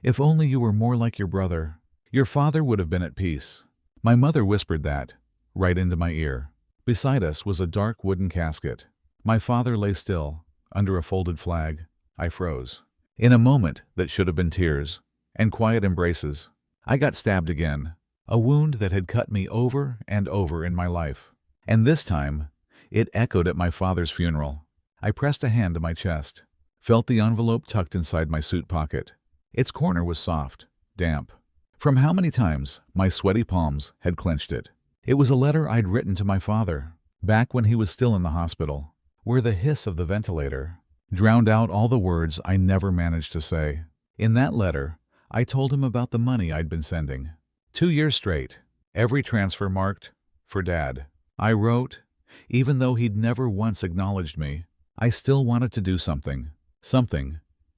If only you were more like your brother. Your father would have been at peace. My mother whispered that, right into my ear. Beside us was a dark wooden casket. My father lay still, under a folded flag. I froze. In a moment that should have been tears and quiet embraces, I got stabbed again, a wound that had cut me over and over in my life. And this time, it echoed at my father's funeral. I pressed a hand to my chest, felt the envelope tucked inside my suit pocket. Its corner was soft, damp. From how many times my sweaty palms had clenched it. It was a letter I'd written to my father, back when he was still in the hospital, where the hiss of the ventilator drowned out all the words I never managed to say. In that letter, I told him about the money I'd been sending. 2 years straight, every transfer marked, for Dad. I wrote, even though he'd never once acknowledged me, I still wanted to do something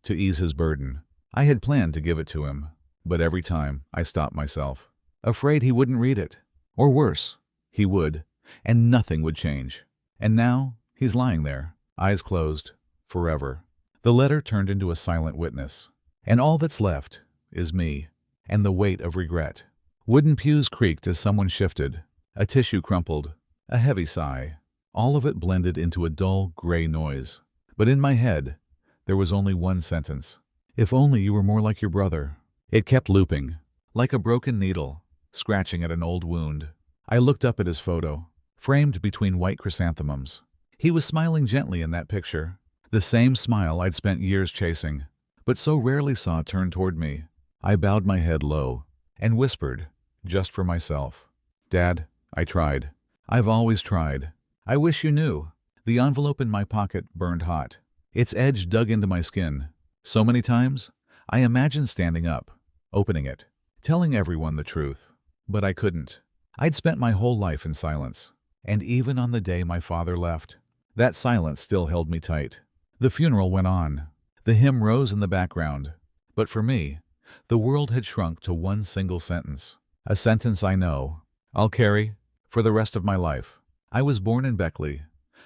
to ease his burden. I had planned to give it to him, but every time I stopped myself, afraid he wouldn't read it. Or worse, he would, and nothing would change. And now, he's lying there, eyes closed, forever. The letter turned into a silent witness. And all that's left is me, and the weight of regret. Wooden pews creaked as someone shifted. A tissue crumpled, a heavy sigh. All of it blended into a dull, gray noise. But in my head, there was only one sentence. If only you were more like your brother. It kept looping, like a broken needle, scratching at an old wound. I looked up at his photo, framed between white chrysanthemums. He was smiling gently in that picture, the same smile I'd spent years chasing, but so rarely saw turn toward me. I bowed my head low and whispered, just for myself, Dad, I tried. I've always tried. I wish you knew. The envelope in my pocket burned hot. Its edge dug into my skin. So many times, I imagined standing up, opening it, telling everyone the truth. But I couldn't. I'd spent my whole life in silence. And even on the day my father left, that silence still held me tight. The funeral went on. The hymn rose in the background. But for me, the world had shrunk to one single sentence. A sentence I know I'll carry for the rest of my life. I was born in Beckley,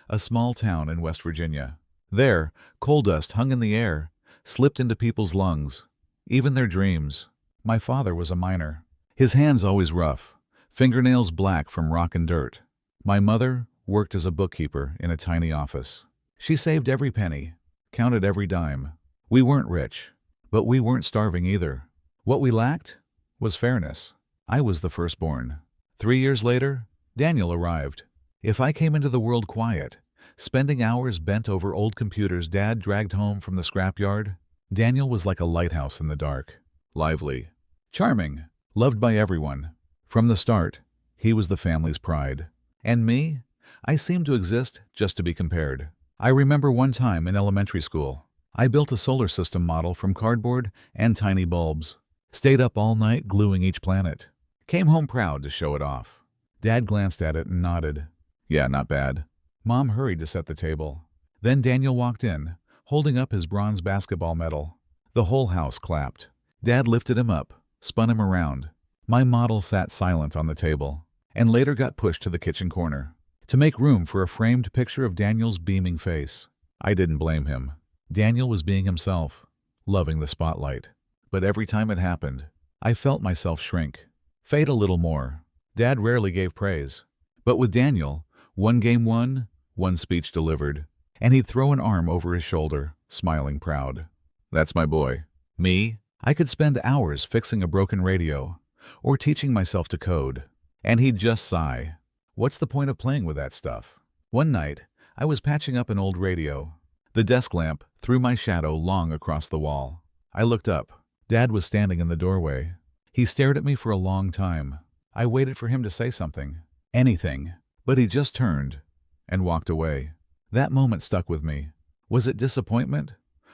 a small town in West Virginia. There, coal dust hung in the air, slipped into people's lungs, even their dreams. My father was a miner, his hands always rough, fingernails black from rock and dirt. My mother worked as a bookkeeper in a tiny office. She saved every penny, counted every dime. We weren't rich, but we weren't starving either. What we lacked was fairness. I was the firstborn. 3 years later, Daniel arrived. If I came into the world quiet, spending hours bent over old computers Dad dragged home from the scrapyard, Daniel was like a lighthouse in the dark. Lively, charming, loved by everyone. From the start, he was the family's pride. And me? I seemed to exist just to be compared. I remember one time in elementary school, I built a solar system model from cardboard and tiny bulbs. Stayed up all night gluing each planet. Came home proud to show it off. Dad glanced at it and nodded. Yeah, not bad. Mom hurried to set the table. Then Daniel walked in, holding up his bronze basketball medal. The whole house clapped. Dad lifted him up, spun him around. My model sat silent on the table, and later got pushed to the kitchen corner, to make room for a framed picture of Daniel's beaming face. I didn't blame him. Daniel was being himself, loving the spotlight. But every time it happened, I felt myself shrink, fade a little more. Dad rarely gave praise. But with Daniel, one game won, one speech delivered, and he'd throw an arm over his shoulder, smiling proud. That's my boy. Me? I could spend hours fixing a broken radio, or teaching myself to code, and he'd just sigh. What's the point of playing with that stuff? One night, I was patching up an old radio. The desk lamp threw my shadow long across the wall. I looked up. Dad was standing in the doorway. He stared at me for a long time. I waited for him to say something. Anything. But he just turned and walked away. That moment stuck with me. Was it disappointment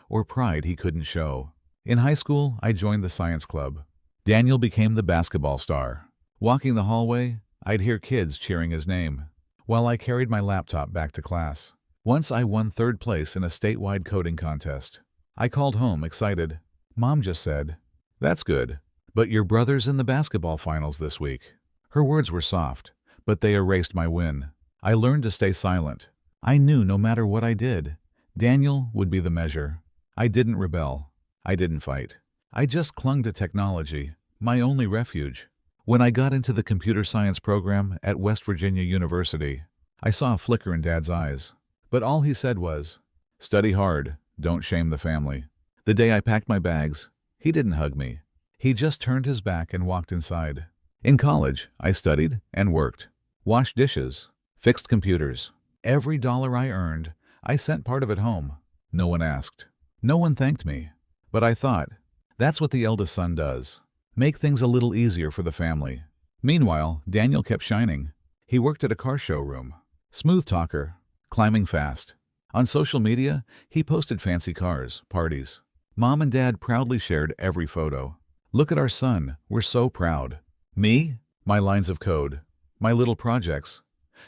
or pride he couldn't show? In high school, I joined the science club. Daniel became the basketball star. Walking the hallway, I'd hear kids cheering his name, while I carried my laptop back to class. Once I won 3rd place in a statewide coding contest. I called home excited. Mom just said, "That's good, but your brother's in the basketball finals this week." Her words were soft, but they erased my win. I learned to stay silent. I knew no matter what I did, Daniel would be the measure. I didn't rebel. I didn't fight. I just clung to technology, my only refuge. When I got into the computer science program at West Virginia University, I saw a flicker in Dad's eyes. But all he said was, "Study hard, don't shame the family." The day I packed my bags, he didn't hug me. He just turned his back and walked inside. In college, I studied and worked, washed dishes, fixed computers. Every dollar I earned, I sent part of it home. No one asked. No one thanked me. But I thought, that's what the eldest son does. Make things a little easier for the family. Meanwhile, Daniel kept shining. He worked at a car showroom. Smooth talker, climbing fast. On social media, he posted fancy cars, parties. Mom and Dad proudly shared every photo. "Look at our son, we're so proud." Me? My lines of code, my little projects,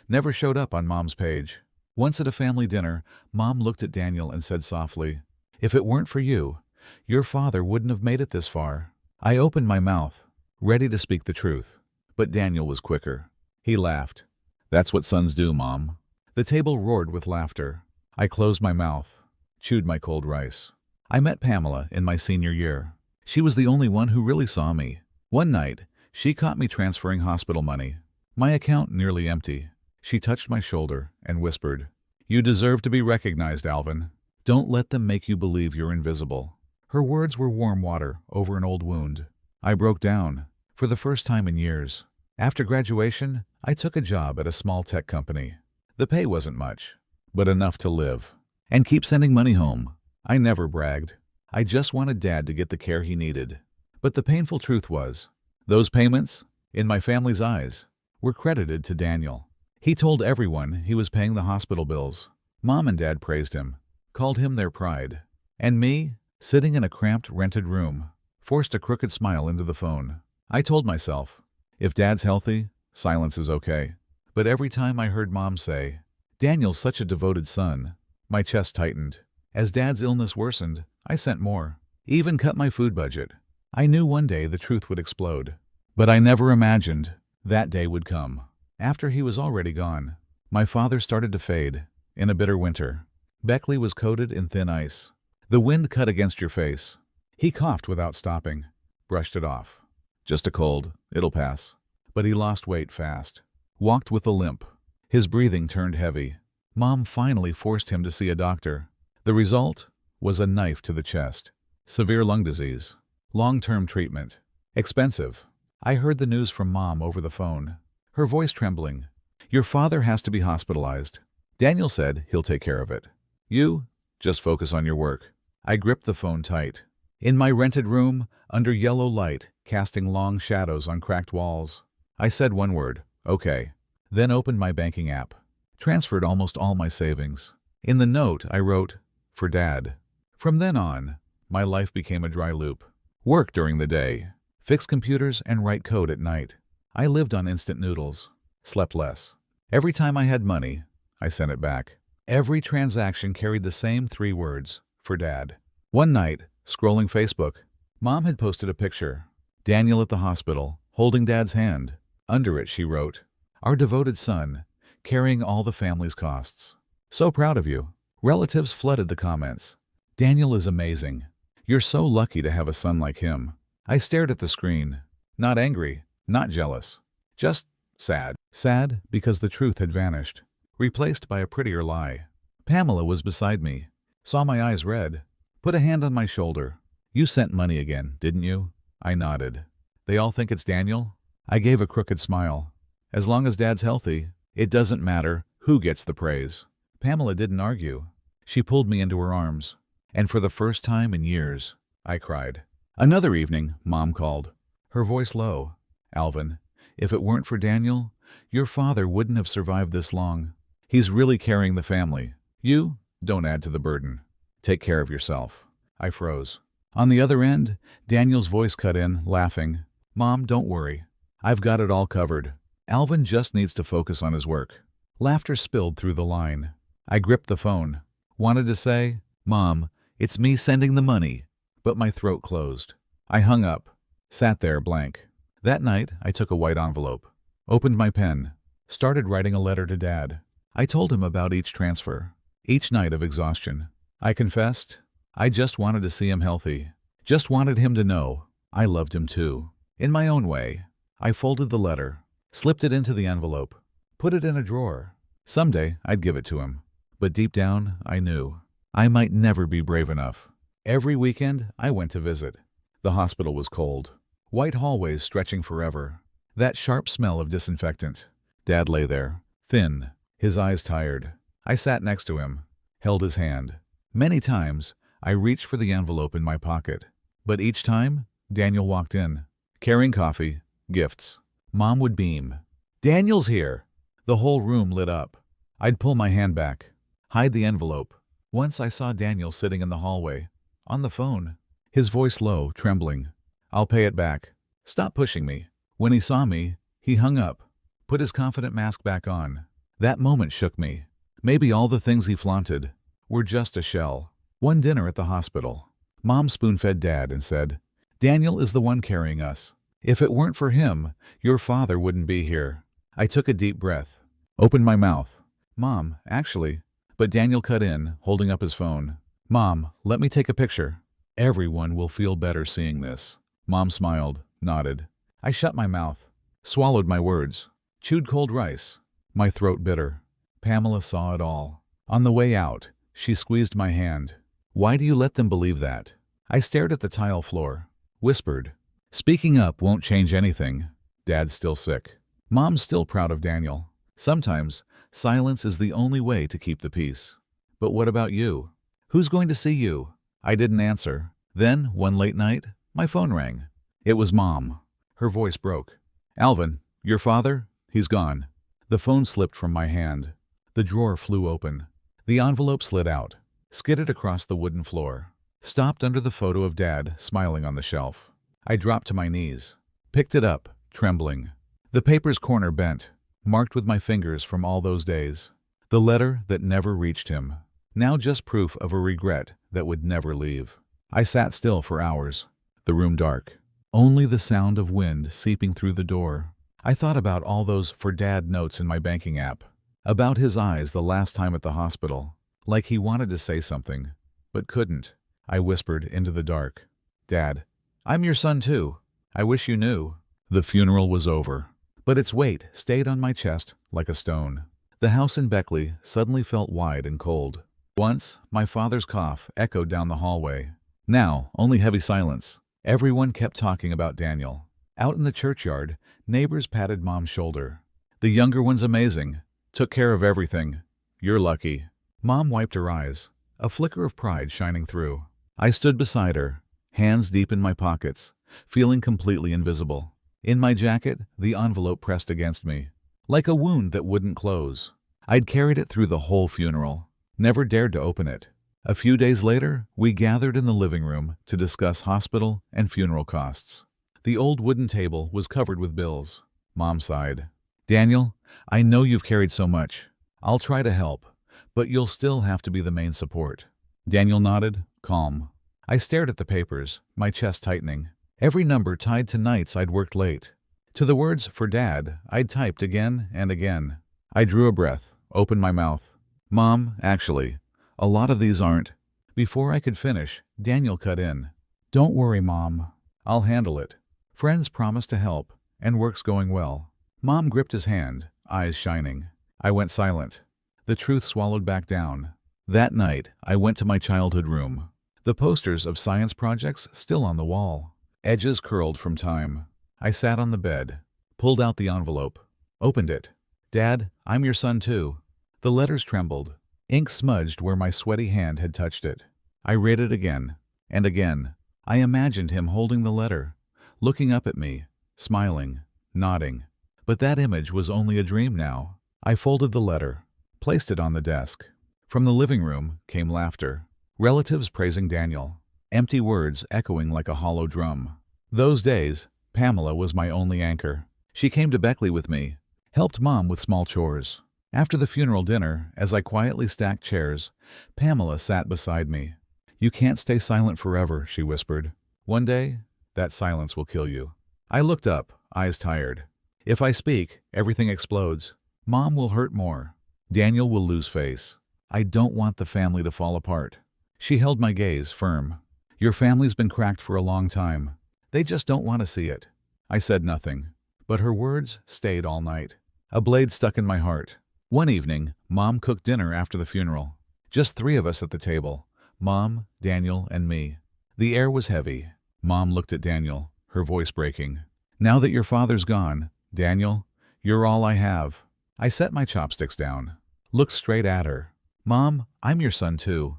never showed up on Mom's page. Once at a family dinner, Mom looked at Daniel and said softly, "If it weren't for you, your father wouldn't have made it this far." I opened my mouth, ready to speak the truth. But Daniel was quicker. He laughed. "That's what sons do, Mom." The table roared with laughter. I closed my mouth, chewed my cold rice. I met Pamela in my senior year. She was the only one who really saw me. One night, she caught me transferring hospital money. My account nearly empty. She touched my shoulder and whispered, "You deserve to be recognized, Alvin. Don't let them make you believe you're invisible." Her words were warm water over an old wound. I broke down, for the first time in years. After graduation, I took a job at a small tech company. The pay wasn't much, but enough to live and keep sending money home. I never bragged. I just wanted Dad to get the care he needed. But the painful truth was, those payments, in my family's eyes, were credited to Daniel. He told everyone he was paying the hospital bills. Mom and Dad praised him, called him their pride. And me, sitting in a cramped, rented room, forced a crooked smile into the phone. I told myself, if Dad's healthy, silence is okay. But every time I heard Mom say, "Daniel's such a devoted son," my chest tightened. As Dad's illness worsened, I sent more. Even cut my food budget. I knew one day the truth would explode. But I never imagined that day would come. After he was already gone, my father started to fade. In a bitter winter, Beckley was coated in thin ice. The wind cut against your face. He coughed without stopping, brushed it off. "Just a cold, it'll pass." But he lost weight fast, walked with a limp. His breathing turned heavy. Mom finally forced him to see a doctor. The result was a knife to the chest. Severe lung disease. Long-term treatment. Expensive. I heard the news from Mom over the phone, her voice trembling. "Your father has to be hospitalized. Daniel said he'll take care of it. You, just focus on your work." I gripped the phone tight. In my rented room, under yellow light, casting long shadows on cracked walls, I said one word, "Okay." Then opened my banking app. Transferred almost all my savings. In the note, I wrote, "For Dad." From then on, my life became a dry loop. Work during the day, fix computers and write code at night. I lived on instant noodles, slept less. Every time I had money, I sent it back. Every transaction carried the same 3 words, "For Dad." One night, scrolling Facebook, Mom had posted a picture. Daniel at the hospital, holding Dad's hand. Under it she wrote, "Our devoted son, carrying all the family's costs. So proud of you." Relatives flooded the comments. "Daniel is amazing. You're so lucky to have a son like him." I stared at the screen, not angry, not jealous, just sad. Sad because the truth had vanished, replaced by a prettier lie. Pamela was beside me, saw my eyes red, put a hand on my shoulder. "You sent money again, didn't you?" I nodded. "They all think it's Daniel?" I gave a crooked smile. "As long as Dad's healthy, it doesn't matter who gets the praise." Pamela didn't argue. She pulled me into her arms. And for the first time in years, I cried. Another evening, Mom called, her voice low. "Alvin, if it weren't for Daniel, your father wouldn't have survived this long. He's really carrying the family. You, don't add to the burden. Take care of yourself." I froze. On the other end, Daniel's voice cut in, laughing. "Mom, don't worry. I've got it all covered. Alvin just needs to focus on his work." Laughter spilled through the line. I gripped the phone. Wanted to say, "Mom, it's me sending the money," but my throat closed. I hung up, sat there blank. That night, I took a white envelope, opened my pen, started writing a letter to Dad. I told him about each transfer, each night of exhaustion. I confessed, I just wanted to see him healthy. Just wanted him to know I loved him too. In my own way, I folded the letter, slipped it into the envelope, put it in a drawer. Someday I'd give it to him. But deep down, I knew I might never be brave enough. Every weekend, I went to visit. The hospital was cold. White hallways stretching forever. That sharp smell of disinfectant. Dad lay there, thin, his eyes tired. I sat next to him, held his hand. Many times, I reached for the envelope in my pocket. But each time, Daniel walked in, carrying coffee, gifts. Mom would beam. "Daniel's here!" The whole room lit up. I'd pull my hand back, hide the envelope. Once I saw Daniel sitting in the hallway, on the phone, his voice low, trembling. "I'll pay it back. Stop pushing me." When he saw me, he hung up, put his confident mask back on. That moment shook me. Maybe all the things he flaunted were just a shell. One dinner at the hospital, Mom spoon-fed Dad and said, "Daniel is the one carrying us. If it weren't for him, your father wouldn't be here." I took a deep breath, opened my mouth. "Mom, actually," but Daniel cut in, holding up his phone. "Mom, let me take a picture. Everyone will feel better seeing this." Mom smiled, nodded. I shut my mouth, swallowed my words, chewed cold rice, my throat bitter. Pamela saw it all. On the way out, she squeezed my hand. "Why do you let them believe that?" I stared at the tile floor, whispered, "Speaking up won't change anything. Dad's still sick. Mom's still proud of Daniel. Sometimes, silence is the only way to keep the peace." "But what about you? Who's going to see you?" I didn't answer. Then, one late night, my phone rang. It was Mom. Her voice broke. "Alvin, your father? He's gone." The phone slipped from my hand. The drawer flew open. The envelope slid out, skidded across the wooden floor, stopped under the photo of Dad smiling on the shelf. I dropped to my knees, picked it up, trembling. The paper's corner bent, marked with my fingers from all those days. The letter that never reached him. Now just proof of a regret that would never leave. I sat still for hours, the room dark. Only the sound of wind seeping through the door. I thought about all those "for Dad" notes in my banking app. About his eyes the last time at the hospital. Like he wanted to say something, but couldn't. I whispered into the dark, "Dad, I'm your son too. I wish you knew." The funeral was over, but its weight stayed on my chest like a stone. The house in Beckley suddenly felt wide and cold. Once, my father's cough echoed down the hallway. Now, only heavy silence. Everyone kept talking about Daniel. Out in the churchyard, neighbors patted Mom's shoulder. "The younger one's amazing. Took care of everything. You're lucky." Mom wiped her eyes, a flicker of pride shining through. I stood beside her, hands deep in my pockets, feeling completely invisible. In my jacket, the envelope pressed against me, like a wound that wouldn't close. I'd carried it through the whole funeral, never dared to open it. A few days later, we gathered in the living room to discuss hospital and funeral costs. The old wooden table was covered with bills. Mom sighed. "Daniel, I know you've carried so much. I'll try to help, but you'll still have to be the main support." Daniel nodded, calm. I stared at the papers, my chest tightening. Every number tied to nights I'd worked late. To the words "for Dad" I'd typed again and again. I drew a breath, opened my mouth. "Mom, actually, a lot of these aren't." Before I could finish, Daniel cut in. "Don't worry, Mom. I'll handle it. Friends promised to help, and work's going well." Mom gripped his hand, eyes shining. I went silent. The truth swallowed back down. That night, I went to my childhood room. The posters of science projects still on the wall, edges curled from time. I sat on the bed, pulled out the envelope, opened it. "Dad, I'm your son too." The letters trembled. Ink smudged where my sweaty hand had touched it. I read it again, and again. I imagined him holding the letter, looking up at me, smiling, nodding. But that image was only a dream now. I folded the letter, placed it on the desk. From the living room came laughter. Relatives praising Daniel. Empty words echoing like a hollow drum. Those days, Pamela was my only anchor. She came to Beckley with me, helped Mom with small chores. After the funeral dinner, as I quietly stacked chairs, Pamela sat beside me. "You can't stay silent forever," she whispered. "One day, that silence will kill you." I looked up, eyes tired. "If I speak, everything explodes. Mom will hurt more. Daniel will lose face. I don't want the family to fall apart." She held my gaze firm. Your family's been cracked for a long time. They just don't want to see it." I said nothing, but her words stayed all night. A blade stuck in my heart. One evening, Mom cooked dinner after the funeral. Just 3 of us at the table. Mom, Daniel, and me. The air was heavy. Mom looked at Daniel, her voice breaking. "Now that your father's gone, Daniel, you're all I have." I set my chopsticks down, looked straight at her. "Mom, I'm your son too.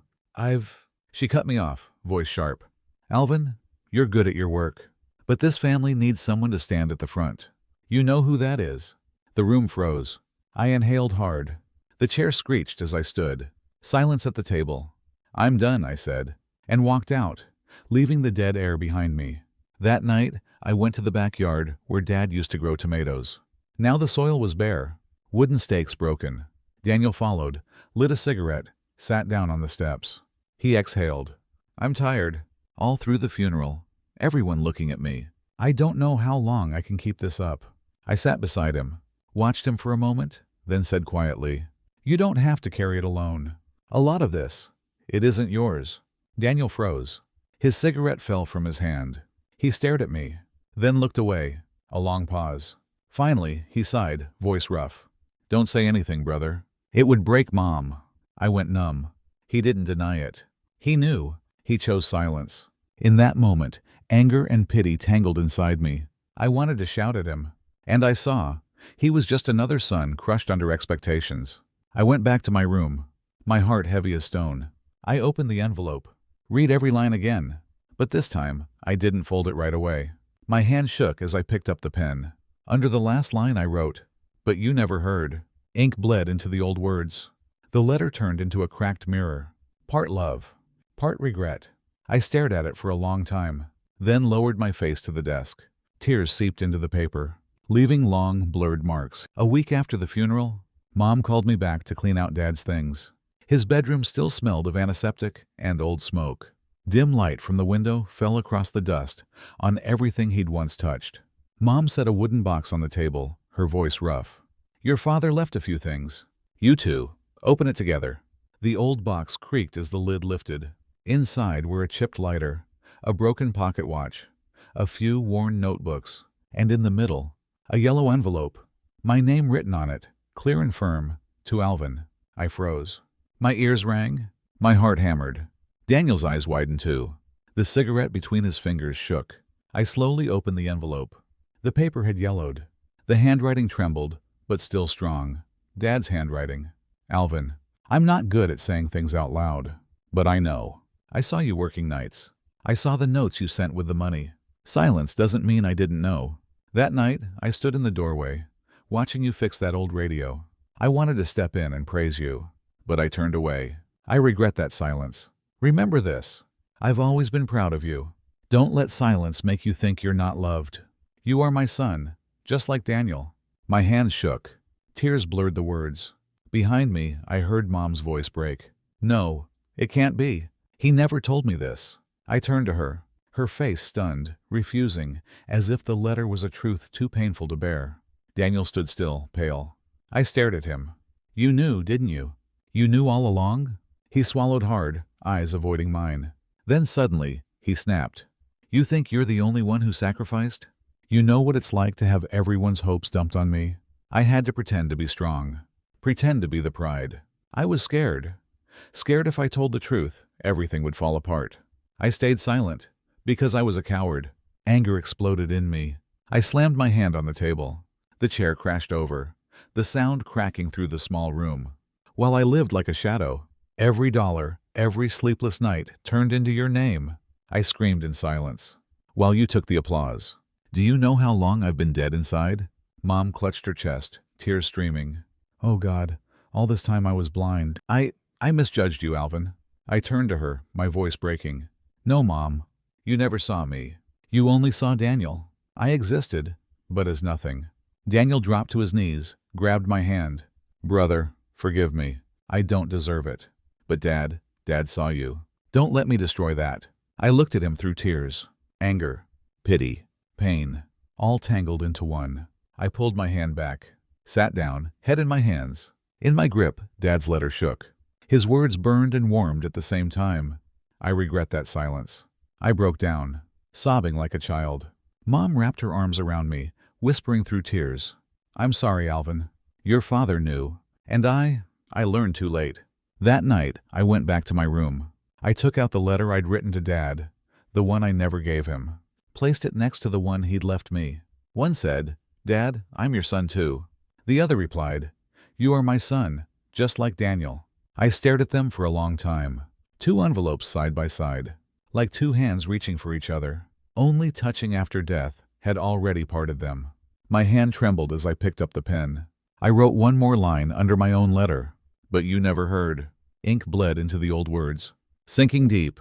She cut me off, voice sharp. "Alvin, you're good at your work. But this family needs someone to stand at the front. You know who that is." The room froze. I inhaled hard. The chair screeched as I stood. Silence at the table. "I'm done," I said, and walked out, leaving the dead air behind me. That night, I went to the backyard where Dad used to grow tomatoes. Now the soil was bare, wooden stakes broken. Daniel followed, lit a cigarette, sat down on the steps. He exhaled. "I'm tired." All through the funeral, everyone looking at me. I don't know how long I can keep this up. I sat beside him, watched him for a moment, then said quietly, "You don't have to carry it alone. A lot of this, it isn't yours." Daniel froze. His cigarette fell from his hand. He stared at me, then looked away. A long pause. Finally, he sighed, voice rough. "Don't say anything, brother. It would break Mom." I went numb. He didn't deny it. He knew. He chose silence. In that moment, anger and pity tangled inside me. I wanted to shout at him. And I saw. He was just another son crushed under expectations. I went back to my room, my heart heavy as stone. I opened the envelope. Read every line again. But this time, I didn't fold it right away. My hand shook as I picked up the pen. Under the last line I wrote, "But you never heard." Ink bled into the old words. The letter turned into a cracked mirror. Part love, part regret. I stared at it for a long time, then lowered my face to the desk. Tears seeped into the paper, leaving long, blurred marks. A week after the funeral, Mom called me back to clean out Dad's things. His bedroom still smelled of antiseptic and old smoke. Dim light from the window fell across the dust on everything he'd once touched. Mom set a wooden box on the table, her voice rough. "Your father left a few things. You two, open it together." The old box creaked as the lid lifted. Inside were a chipped lighter, a broken pocket watch, a few worn notebooks, and in the middle, a yellow envelope. My name written on it, clear and firm, to Alvin. I froze. My ears rang. My heart hammered. Daniel's eyes widened too. The cigarette between his fingers shook. I slowly opened the envelope. The paper had yellowed. The handwriting trembled, but still strong. Dad's handwriting. "Alvin, I'm not good at saying things out loud, but I know. I saw you working nights. I saw the notes you sent with the money. Silence doesn't mean I didn't know. That night, I stood in the doorway, watching you fix that old radio. I wanted to step in and praise you, but I turned away. I regret that silence. Remember this. I've always been proud of you. Don't let silence make you think you're not loved. You are my son, just like Daniel." My hands shook. Tears blurred the words. Behind me, I heard Mom's voice break. "No, it can't be. He never told me this." I turned to her, her face stunned, refusing, as if the letter was a truth too painful to bear. Daniel stood still, pale. I stared at him. "You knew, didn't you? You knew all along?" He swallowed hard, eyes avoiding mine. Then suddenly, he snapped. "You think you're the only one who sacrificed? You know what it's like to have everyone's hopes dumped on me?" I had to pretend to be strong. Pretend to be the pride. I was scared. Scared if I told the truth, everything would fall apart. I stayed silent, because I was a coward. Anger exploded in me. I slammed my hand on the table. The chair crashed over, the sound cracking through the small room. While I lived like a shadow, every dollar, every sleepless night turned into your name. I screamed in silence, while you took the applause. "Do you know how long I've been dead inside?" Mom clutched her chest, tears streaming. "Oh God, all this time I was blind. I misjudged you, Alvin." I turned to her, my voice breaking. "No, Mom. You never saw me. You only saw Daniel. I existed, but as nothing." Daniel dropped to his knees, grabbed my hand. "Brother, forgive me. I don't deserve it. But Dad saw you. Don't let me destroy that." I looked at him through tears. Anger, pity, pain, all tangled into one. I pulled my hand back, sat down, head in my hands. In my grip, Dad's letter shook. His words burned and warmed at the same time. "I regret that silence. I broke down, sobbing like a child. Mom wrapped her arms around me, whispering through tears, "I'm sorry, Alvin. Your father knew. And I learned too late." That night, I went back to my room. I took out the letter I'd written to Dad, the one I never gave him, placed it next to the one he'd left me. One said, "Dad, I'm your son too." The other replied, "You are my son, just like Daniel." I stared at them for a long time. Two envelopes side by side, like two hands reaching for each other. Only touching after death had already parted them. My hand trembled as I picked up the pen. I wrote one more line under my own letter, but you never heard. Ink bled into the old words, sinking deep,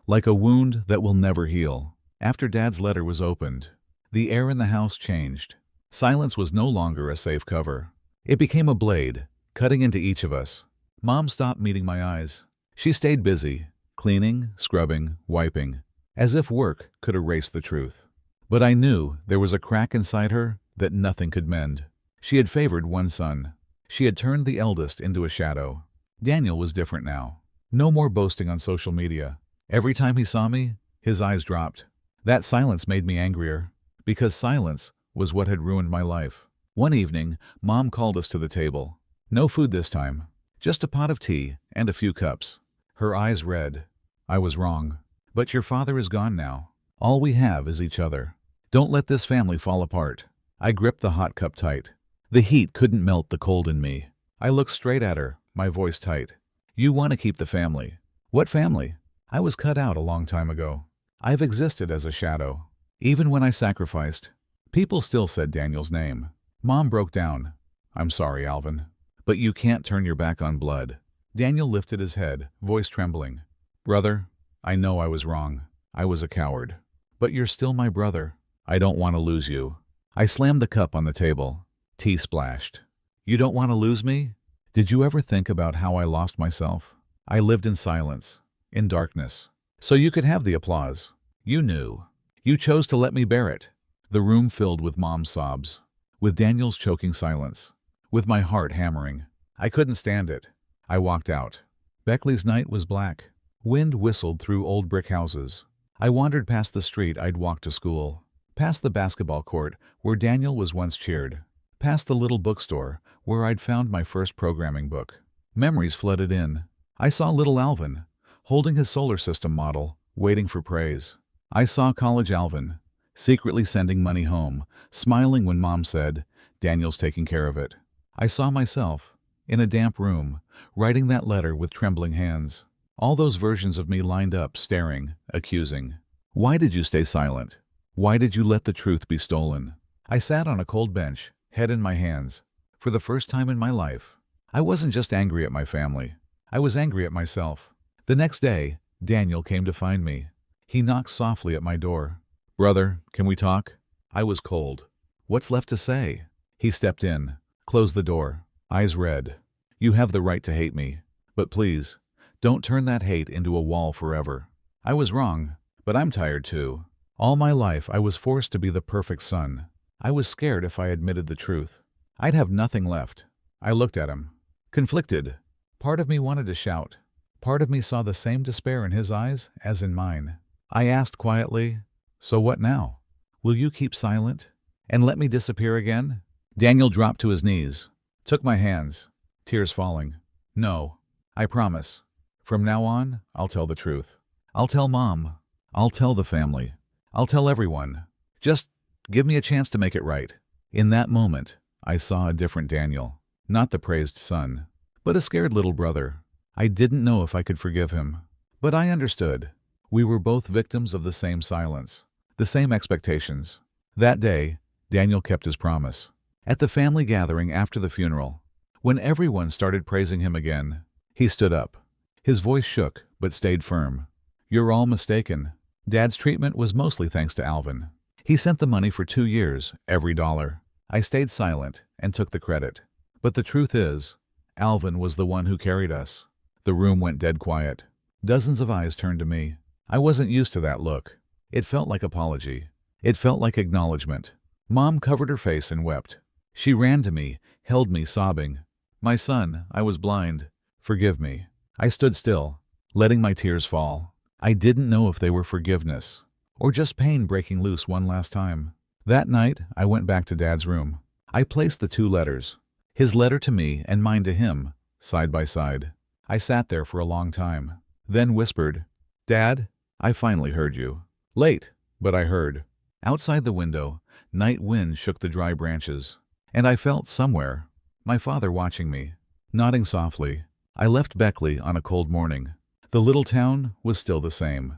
like a wound that will never heal. After Dad's letter was opened, the air in the house changed. Silence was no longer a safe cover. It became a blade, cutting into each of us. Mom stopped meeting my eyes. She stayed busy, cleaning, scrubbing, wiping, as if work could erase the truth. But I knew there was a crack inside her that nothing could mend. She had favored one son. She had turned the eldest into a shadow. Daniel was different now. No more boasting on social media. Every time he saw me, his eyes dropped. That silence made me angrier, because silence was what had ruined my life. One evening, Mom called us to the table. No food this time, just a pot of tea and a few cups. Her eyes red. I was wrong. But your father is gone now. All we have is each other. Don't let this family fall apart. I gripped the hot cup tight. The heat couldn't melt the cold in me. I looked straight at her, my voice tight. You want to keep the family. What family? I was cut out a long time ago. I've existed as a shadow. Even when I sacrificed, people still said Daniel's name. Mom broke down. I'm sorry, Alvin, but you can't turn your back on blood. Daniel lifted his head, voice trembling. Brother, I know I was wrong. I was a coward. But you're still my brother. I don't want to lose you. I slammed the cup on the table. Tea splashed. You don't want to lose me? Did you ever think about how I lost myself? I lived in silence, in darkness, so you could have the applause. You knew. You chose to let me bear it. The room filled with Mom's sobs, with Daniel's choking silence, with my heart hammering. I couldn't stand it. I walked out. Beckley's night was black. Wind whistled through old brick houses. I wandered past the street I'd walked to school, past the basketball court where Daniel was once cheered, past the little bookstore where I'd found my first programming book. Memories flooded in. I saw little Alvin, holding his solar system model, waiting for praise. I saw college Alvin, secretly sending money home, smiling when Mom said, "Daniel's taking care of it." I saw myself, in a damp room, writing that letter with trembling hands. All those versions of me lined up, staring, accusing. Why did you stay silent? Why did you let the truth be stolen? I sat on a cold bench, head in my hands. For the first time in my life, I wasn't just angry at my family. I was angry at myself. The next day, Daniel came to find me. He knocked softly at my door. "Brother, can we talk?" I was cold. "What's left to say?" He stepped in, closed the door, eyes red. "You have the right to hate me, but please, don't turn that hate into a wall forever. I was wrong, but I'm tired too. All my life I was forced to be the perfect son. I was scared if I admitted the truth, I'd have nothing left." I looked at him, conflicted. Part of me wanted to shout. Part of me saw the same despair in his eyes as in mine. I asked quietly, "So what now? Will you keep silent and let me disappear again?" Daniel dropped to his knees, took my hands, tears falling. "No, I promise. From now on, I'll tell the truth. I'll tell Mom. I'll tell the family. I'll tell everyone. Just give me a chance to make it right." In that moment, I saw a different Daniel. Not the praised son, but a scared little brother. I didn't know if I could forgive him, but I understood. We were both victims of the same silence, the same expectations. That day, Daniel kept his promise. At the family gathering after the funeral, when everyone started praising him again, he stood up. His voice shook, but stayed firm. "You're all mistaken. Dad's treatment was mostly thanks to Alvin. He sent the money for 2 years, every dollar. I stayed silent and took the credit. But the truth is, Alvin was the one who carried us." The room went dead quiet. Dozens of eyes turned to me. I wasn't used to that look. It felt like apology. It felt like acknowledgement. Mom covered her face and wept. She ran to me, held me, sobbing. "My son, I was blind. Forgive me." I stood still, letting my tears fall. I didn't know if they were forgiveness or just pain breaking loose one last time. That night, I went back to Dad's room. I placed the two letters, his letter to me and mine to him, side by side. I sat there for a long time, then whispered, "Dad, I finally heard you. Late, but I heard." Outside the window, night wind shook the dry branches, and I felt somewhere my father watching me, nodding softly. I left Beckley on a cold morning. The little town was still the same.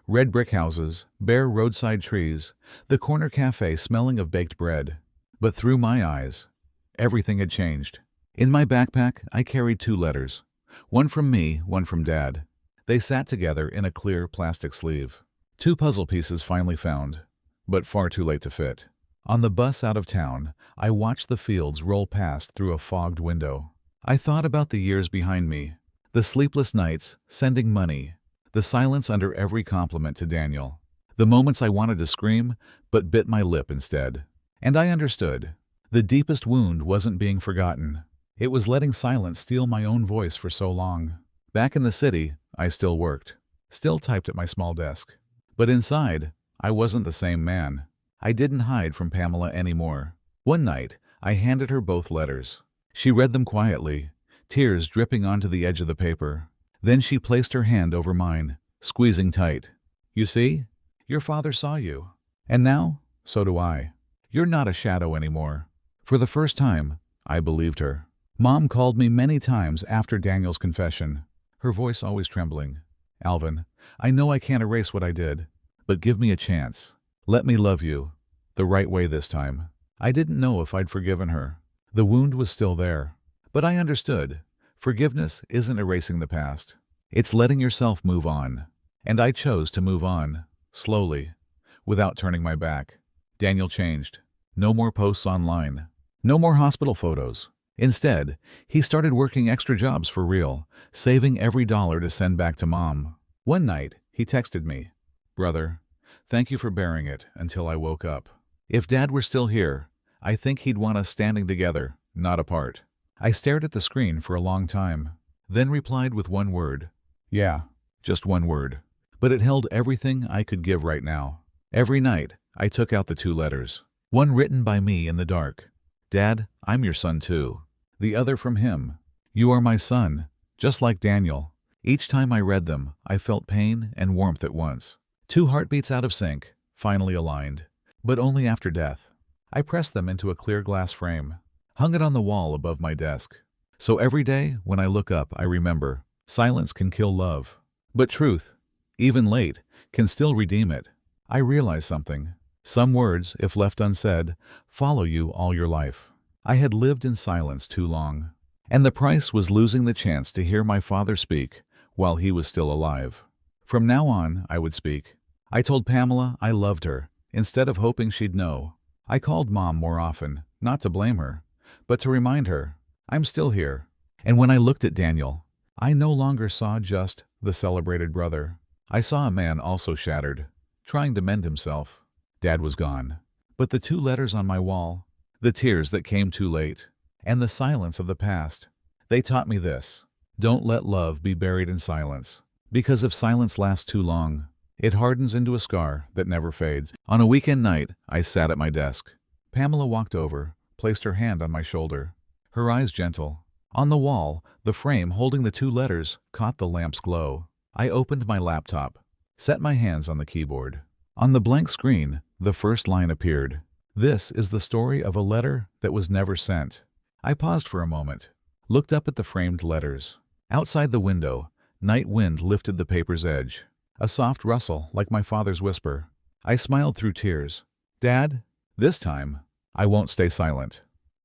Red brick houses, bare roadside trees, the corner cafe smelling of baked bread. But through my eyes, everything had changed. In my backpack, I carried two letters. One from me, one from Dad. They sat together in a clear plastic sleeve. Two puzzle pieces finally found, but far too late to fit. On the bus out of town, I watched the fields roll past through a fogged window. I thought about the years behind me, the sleepless nights, sending money, the silence under every compliment to Daniel, the moments I wanted to scream, but bit my lip instead. And I understood. The deepest wound wasn't being forgotten. It was letting silence steal my own voice for so long. Back in the city, I still worked, still typed at my small desk. But inside, I wasn't the same man. I didn't hide from Pamela anymore. One night, I handed her both letters. She read them quietly, tears dripping onto the edge of the paper. Then she placed her hand over mine, squeezing tight. "You see? Your father saw you. And now, so do I. You're not a shadow anymore." For the first time, I believed her. Mom called me many times after Daniel's confession, her voice always trembling. "Alvin, I know I can't erase what I did, but give me a chance. Let me love you, the right way this time." I didn't know if I'd forgiven her. The wound was still there. But I understood. Forgiveness isn't erasing the past. It's letting yourself move on. And I chose to move on, slowly, without turning my back. Daniel changed. No more posts online. No more hospital photos. Instead, he started working extra jobs for real, saving every dollar to send back to Mom. One night, he texted me, "Brother, thank you for bearing it until I woke up." If Dad were still here, I think he'd want us standing together, not apart. I stared at the screen for a long time, then replied with one word. Yeah, just one word. But it held everything I could give right now. Every night, I took out the two letters. One written by me in the dark. "Dad, I'm your son too." The other from him. "You are my son, just like Daniel." Each time I read them, I felt pain and warmth at once. Two heartbeats out of sync, finally aligned. But only after death. I pressed them into a clear glass frame, hung it on the wall above my desk. So every day, when I look up, I remember, silence can kill love. But truth, even late, can still redeem it. I realized something. Some words, if left unsaid, follow you all your life. I had lived in silence too long. And the price was losing the chance to hear my father speak while he was still alive. From now on, I would speak. I told Pamela I loved her, instead of hoping she'd know. I called Mom more often, not to blame her, but to remind her, I'm still here. And when I looked at Daniel, I no longer saw just the celebrated brother. I saw a man also shattered, trying to mend himself. Dad was gone. But the two letters on my wall, the tears that came too late, and the silence of the past, they taught me this. Don't let love be buried in silence. Because if silence lasts too long, it hardens into a scar that never fades. On a weekend night, I sat at my desk. Pamela walked over, placed her hand on my shoulder, her eyes gentle. On the wall, the frame holding the two letters caught the lamp's glow. I opened my laptop, set my hands on the keyboard. On the blank screen, the first line appeared. This is the story of a letter that was never sent. I paused for a moment, looked up at the framed letters. Outside the window, night wind lifted the paper's edge. A soft rustle like my father's whisper. I smiled through tears. Dad, this time, I won't stay silent.